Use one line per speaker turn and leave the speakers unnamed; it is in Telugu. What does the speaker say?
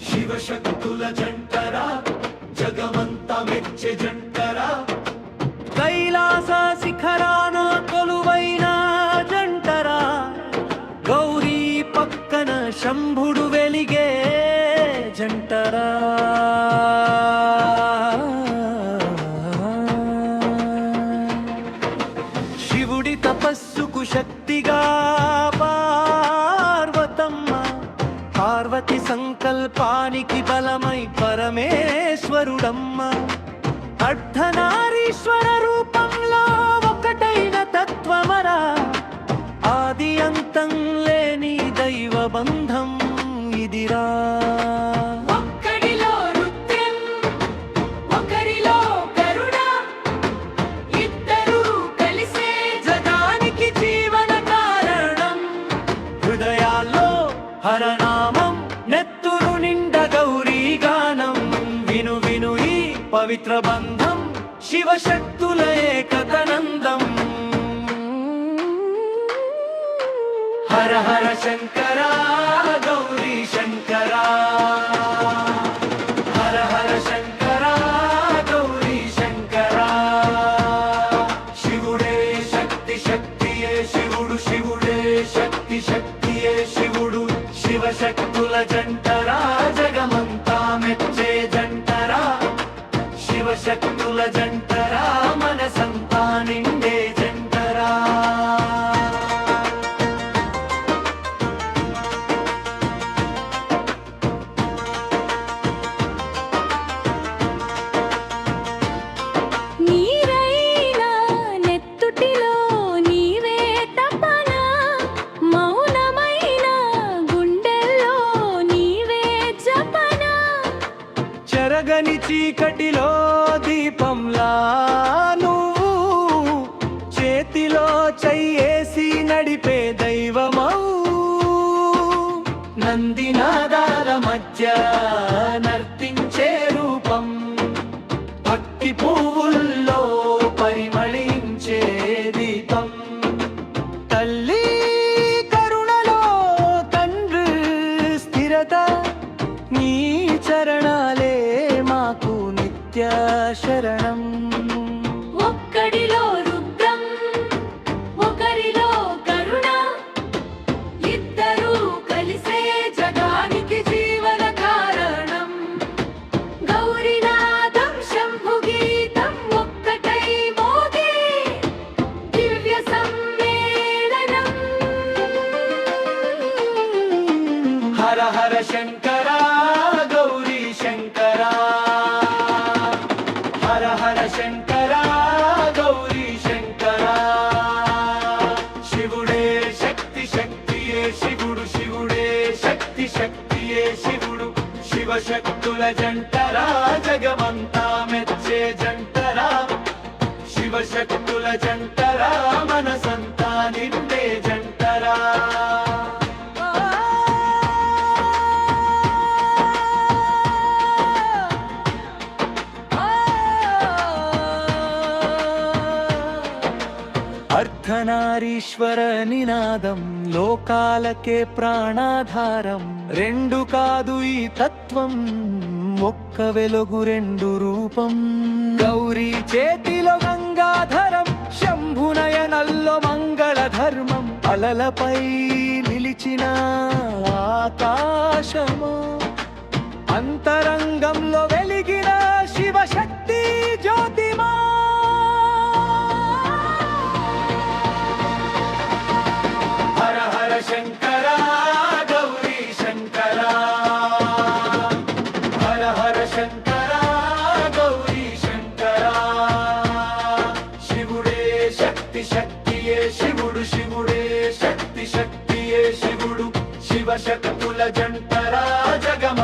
శివశక్తుల జంటరా జగమంతా మెచ్చే జంటరా కైలాస శిఖరాన కొలువైన జంటరా గౌరీ పక్కన శంభుడు వెలిగే జంటరా శివుడి తపస్సుకు శక్తిగా పార్వతి సంకల్పానికి బలమై పరమేశ్వరుడమ్మ అర్ధనారీశ్వర రూపంలో ఒకటైన తత్వమరా ఆది అంతం లేని దైవ బంధం ఇదిరా హరనామం నెత్తురు నిండ గౌరీ గానం విను విను ఈ పవిత్ర బంధం శివశక్తుల ఏకతనందం హర హర శంకర గౌరీ శంకర హర హర శంకర గౌరీ శంకర శివుడే శక్తి శక్తియే శివుడు శివుడే శక్తి శక్తియే శివుడు శివశక్తుల జంటరా జగమంతా మెచ్చే జంటరా శివశక్తుల జంటరా మనసంతా నిండే జంటరా చెరగని చీకటిలో దీపంలా నువ్వు చేతిలో చెయ్యేసి నడిపే దైవమౌ నందినాదాల మధ్య నర్తించే రూపం భక్తి పువ్వుల్లో పరిమళించే దీపం తల్లి కరుణలో తండ్రి స్థిరత నీ చరణాలే మాకు నిత్య శరణం
ఒక్కడిలో రుద్రం ఒకరిలో కరుణ ఇద్దరూ కలిసే జగానికి జీవన కారణం గౌరీనాథం శంభు గీతం ఒక్కటై మోగే దివ్య సమ్మేళనం
హర హర శంకర గౌరీ శంకర హర హర శంకర గౌరీ శంకర శివుడే శక్తి శక్తియే శివుడు శివుడే శక్తి శక్తియే శివుడు శివశక్తుల జంటరా జగమంతా మెచ్చే జంటరా శివశక్తుల జంటరా మనసంతా నిండే జంటరా అర్ధనారీశ్వర నినాదం లోకాలకే ప్రాణాధారం రెండు కాదు ఈ తత్వం ఒక్క వెలుగు రెండు రూపం గౌరీ చేతిలో గంగాధరం శంభునయనల్లో మంగళ ధర్మం అలలపై నిలిచిన ఆకాశము అంతరంగంలో వెలిగిన శివశక్తి జ్యోతిమా శంకర గౌరీ శంకర హర హర శంకర గౌరీ శంకర శివుడే శక్తి శక్తియే శివుడు శివుడే శక్తి శక్తియే శివుడు శివశక్తుల జంటరా జగమ